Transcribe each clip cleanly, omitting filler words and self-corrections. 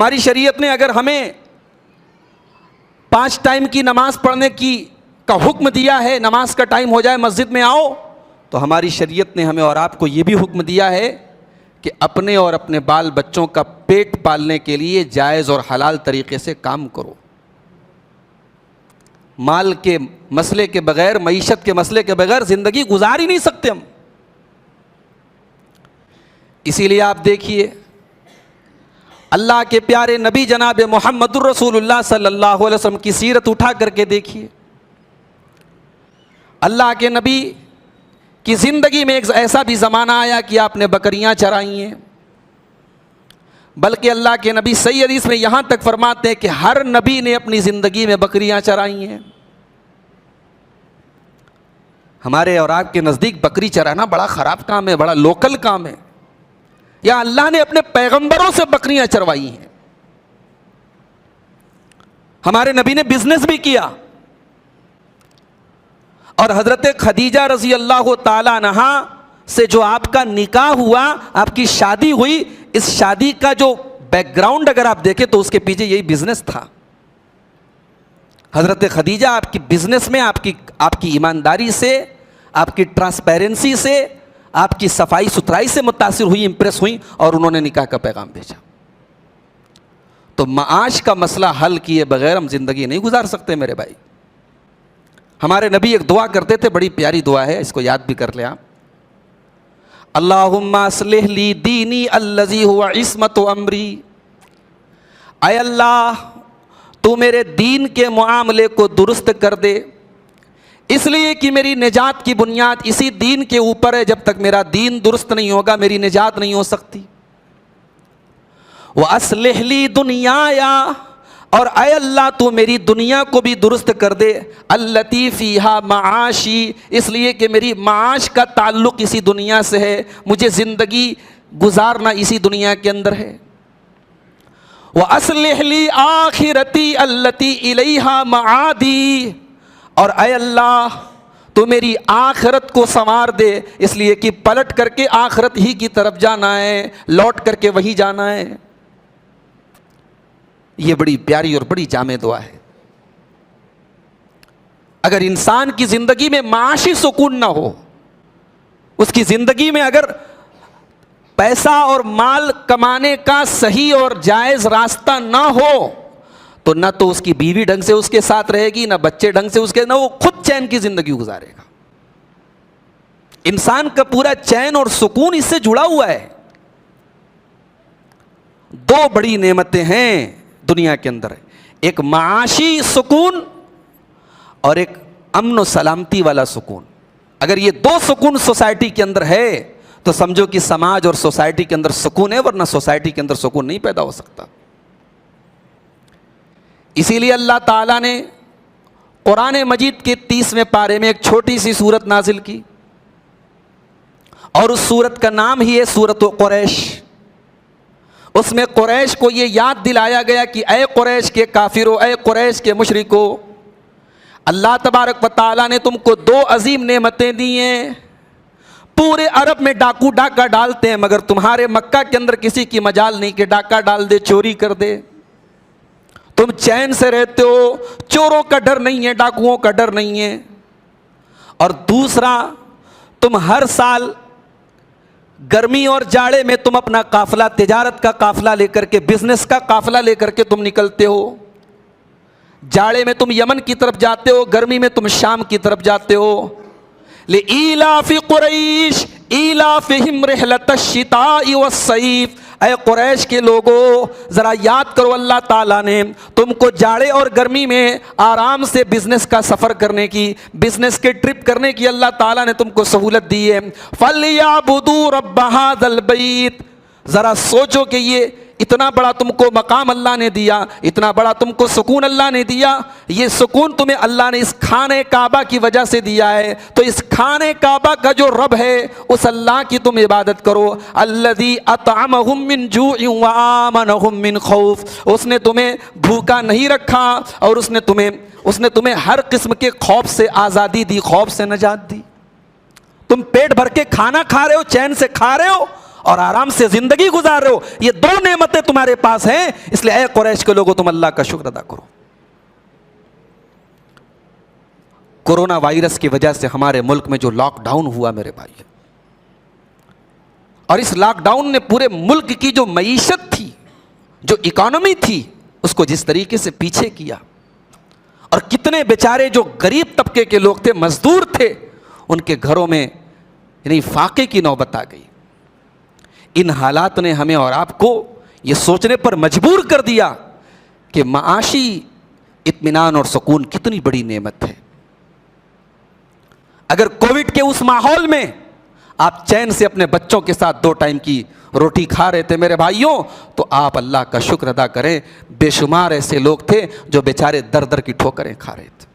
ہماری شریعت نے اگر ہمیں 5 ٹائم کی نماز پڑھنے کا حکم دیا ہے، نماز کا ٹائم ہو جائے مسجد میں آؤ، تو ہماری شریعت نے ہمیں اور آپ کو یہ بھی حکم دیا ہے کہ اپنے اور اپنے بال بچوں کا پیٹ پالنے کے لیے جائز اور حلال طریقے سے کام کرو۔ مال کے مسئلے کے بغیر، معیشت کے مسئلے کے بغیر زندگی گزار ہی نہیں سکتے ہم۔ اسی لیے آپ دیکھیے اللہ کے پیارے نبی جناب محمد الرسول اللہ صلی اللہ علیہ وسلم کی سیرت اٹھا کر کے دیکھیے۔ اللہ کے نبی کی زندگی میں ایک ایسا بھی زمانہ آیا کہ آپ نے بکریاں چرائی ہیں، بلکہ اللہ کے نبی صحیح حدیث میں یہاں تک فرماتے ہیں کہ ہر نبی نے اپنی زندگی میں بکریاں چرائی ہیں۔ ہمارے اور آپ کے نزدیک بکری چرانا بڑا خراب کام ہے، بڑا لوکل کام ہے، یا اللہ نے اپنے پیغمبروں سے بکریاں چروائی ہیں۔ ہمارے نبی نے بزنس بھی کیا، اور حضرت خدیجہ رضی اللہ تعالی عنہا سے جو آپ کا نکاح ہوا، آپ کی شادی ہوئی، اس شادی کا جو بیک گراؤنڈ اگر آپ دیکھیں تو اس کے پیچھے یہی بزنس تھا۔ حضرت خدیجہ آپ کی بزنس میں آپ کی ایمانداری سے، آپ کی ٹرانسپیرنسی سے، آپ کی صفائی ستھرائی سے متاثر ہوئی، امپریس ہوئی، اور انہوں نے نکاح کا پیغام بھیجا۔ تو معاش کا مسئلہ حل کیے بغیر ہم زندگی نہیں گزار سکتے میرے بھائی۔ ہمارے نبی ایک دعا کرتے تھے، بڑی پیاری دعا ہے، اس کو یاد بھی کر لیں آپ۔ اللہم اصلح لی دینی الذی هو عصمت امری، اے اللہ تو میرے دین کے معاملے کو درست کر دے، اس لیے کہ میری نجات کی بنیاد اسی دین کے اوپر ہے۔ جب تک میرا دین درست نہیں ہوگا میری نجات نہیں ہو سکتی۔ وَأَصْلِحْ لِي دُنْيَايَا، اور اے اللہ تو میری دنیا کو بھی درست کر دے، الَّتِي فِيهَا مَعَاشِي، اس لیے کہ میری معاش کا تعلق اسی دنیا سے ہے، مجھے زندگی گزارنا اسی دنیا کے اندر ہے۔ وَأَصْلِحْ لِي آخِرَتِي الَّتِي إِلَيْهَا مَعَادِي، اور اے اللہ تو میری آخرت کو سنوار دے، اس لیے کہ پلٹ کر کے آخرت ہی کی طرف جانا ہے، لوٹ کر کے وہی جانا ہے۔ یہ بڑی پیاری اور بڑی جامع دعا ہے۔ اگر انسان کی زندگی میں معاشی سکون نہ ہو، اس کی زندگی میں اگر پیسہ اور مال کمانے کا صحیح اور جائز راستہ نہ ہو، تو نہ تو اس کی بیوی ڈھنگ سے اس کے ساتھ رہے گی، نہ بچے ڈھنگ سے اس کے، نہ وہ خود چین کی زندگی گزارے گا۔ انسان کا پورا چین اور سکون اس سے جڑا ہوا ہے۔ 2 بڑی نعمتیں ہیں دنیا کے اندر، ایک معاشی سکون اور ایک امن و سلامتی والا سکون۔ اگر یہ 2 سکون سوسائٹی کے اندر ہے تو سمجھو کہ سماج اور سوسائٹی کے اندر سکون ہے، ورنہ سوسائٹی کے اندر سکون نہیں پیدا ہو سکتا۔ اسی لیے اللہ تعالیٰ نے قرآن مجید کے 30ویں پارے میں ایک چھوٹی سی سورت نازل کی، اور اس سورت کا نام ہی ہے سورۃ قریش۔ اس میں قریش کو یہ یاد دلایا گیا کہ اے قریش کے کافرو، اے قریش کے مشرکو، اللہ تبارک و تعالیٰ نے تم کو 2 عظیم نعمتیں دی ہیں۔ پورے عرب میں ڈاکو ڈاکہ ڈالتے ہیں، مگر تمہارے مکہ کے اندر کسی کی مجال نہیں کہ ڈاکہ ڈال دے، چوری کر دے۔ تم چین سے رہتے ہو، چوروں کا ڈر نہیں ہے، ڈاکوؤں کا ڈر نہیں ہے۔ اور دوسرا، تم ہر سال گرمی اور جاڑے میں تم اپنا قافلہ، تجارت کا قافلہ لے کر کے، بزنس کا قافلہ لے کر کے تم نکلتے ہو۔ جاڑے میں تم یمن کی طرف جاتے ہو، گرمی میں تم شام کی طرف جاتے ہو۔ لِإِيلَافِ قُرَيْشٍ إِيلَافِهِمْ رِحْلَةَ الشِّتَاءِ وَالصَّيْفِ، اے قریش کے لوگوں ذرا یاد کرو، اللہ تعالیٰ نے تم کو جاڑے اور گرمی میں آرام سے بزنس کا سفر کرنے کی، بزنس کے ٹرپ کرنے کی اللہ تعالیٰ نے تم کو سہولت دی ہے۔ فَلْيَعْبُدُوا رَبَّ هَذَا الْبَيْتِ، ذرا سوچو کہ یہ اتنا بڑا تم کو مقام اللہ نے دیا، اتنا بڑا تم کو سکون اللہ نے دیا، یہ سکون تمہیں اللہ نے اس خانہ کعبہ کی وجہ سے دیا ہے، تو اس خانہ کعبہ کا جو رب ہے اس اللہ کی تم عبادت کرو۔ الذی اطعمہم من جوع وآمنہم من خوف، اس نے تمہیں بھوکا نہیں رکھا، اور اس نے تمہیں ہر قسم کے خوف سے آزادی دی، خوف سے نجات دی۔ تم پیٹ بھر کے کھانا کھا رہے ہو، چین سے کھا رہے ہو، اور آرام سے زندگی گزار رہے ہو. یہ دو نعمتیں تمہارے پاس ہیں, اس لیے اے قریش کے لوگوں تم اللہ کا شکر ادا کرو. کورونا وائرس کی وجہ سے ہمارے ملک میں جو لاک ڈاؤن ہوا میرے بھائی, اور اس لاک ڈاؤن نے پورے ملک کی جو معیشت تھی, جو اکانومی تھی, اس کو جس طریقے سے پیچھے کیا, اور کتنے بیچارے جو غریب طبقے کے لوگ تھے, مزدور تھے, ان کے گھروں میں یعنی فاقے کی نوبت آ گئی. ان حالات نے ہمیں اور آپ کو یہ سوچنے پر مجبور کر دیا کہ معاشی اطمینان اور سکون کتنی بڑی نعمت ہے. اگر کووڈ کے اس ماحول میں آپ چین سے اپنے بچوں کے ساتھ 2 ٹائم کی روٹی کھا رہے تھے میرے بھائیوں, تو آپ اللہ کا شکر ادا کریں. بے شمار ایسے لوگ تھے جو بیچارے در در کی ٹھوکریں کھا رہے تھے.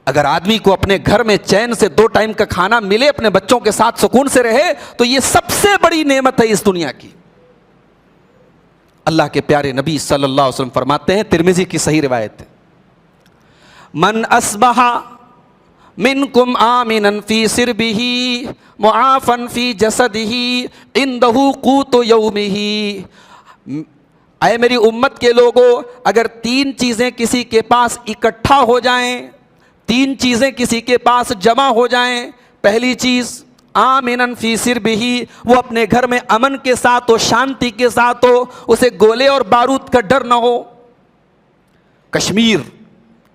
اگر آدمی کو اپنے گھر میں چین سے 2 ٹائم کا کھانا ملے, اپنے بچوں کے ساتھ سکون سے رہے, تو یہ سب سے بڑی نعمت ہے اس دنیا کی. اللہ کے پیارے نبی صلی اللہ علیہ وسلم فرماتے ہیں, ترمذی کی صحیح روایت ہے, من اصبح منکم آمنا فی سربہ معافا فی جسدہ عندہ قوت یومہ. اے میری امت کے لوگوں, اگر 3 چیزیں کسی کے پاس اکٹھا ہو جائیں, 3 چیزیں کسی کے پاس جمع ہو جائیں. پہلی چیز آمنا فی سربہ, وہ اپنے گھر میں امن کے ساتھ ہو, شانتی کے ساتھ ہو, اسے گولے اور بارود کا ڈر نہ ہو. کشمیر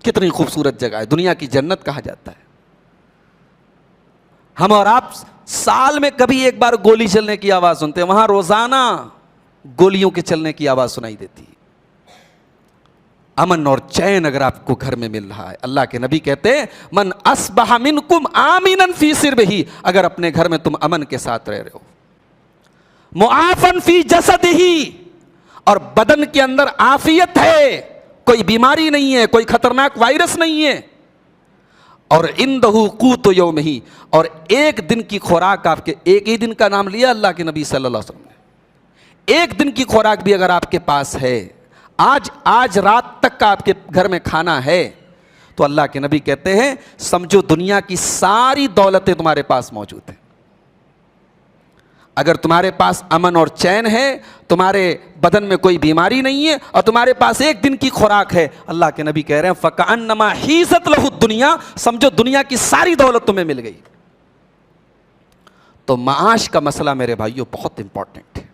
کتنی خوبصورت جگہ ہے, دنیا کی جنت کہا جاتا ہے. ہم اور آپ سال میں کبھی ایک بار گولی چلنے کی آواز سنتے ہیں, وہاں روزانہ گولیوں کے چلنے کی آواز سنائی دیتی ہے. امن اور چین اگر آپ کو گھر میں مل رہا ہے, اللہ کے نبی کہتے ہیں من اصبح منکم آمنا فی سربہ, اگر اپنے گھر میں تم امن کے ساتھ رہ رہے ہو, معافا فی جسدہ, اور بدن کے اندر عافیت ہے, کوئی بیماری نہیں ہے, کوئی خطرناک وائرس نہیں ہے, اور عندہ قوت یومہ, اور ایک دن کی خوراک آپ کے, ایک ہی دن کا نام لیا اللہ کے نبی صلی اللہ علیہ وسلم نے, ایک دن کی خوراک بھی اگر آپ کے پاس ہے, آج رات تک کا آپ کے گھر میں کھانا ہے, تو اللہ کے نبی کہتے ہیں سمجھو دنیا کی ساری دولتیں تمہارے پاس موجود ہیں. اگر تمہارے پاس امن اور چین ہے, تمہارے بدن میں کوئی بیماری نہیں ہے, اور تمہارے پاس ایک دن کی خوراک ہے, اللہ کے نبی کہہ رہے ہیں فَكَأَنَّمَا حِيزَتْ لَهُ الدُّنْيَا, سمجھو دنیا کی ساری دولت تمہیں مل گئی. تو معاش کا مسئلہ میرے بھائیوں بہت امپورٹنٹ ہے.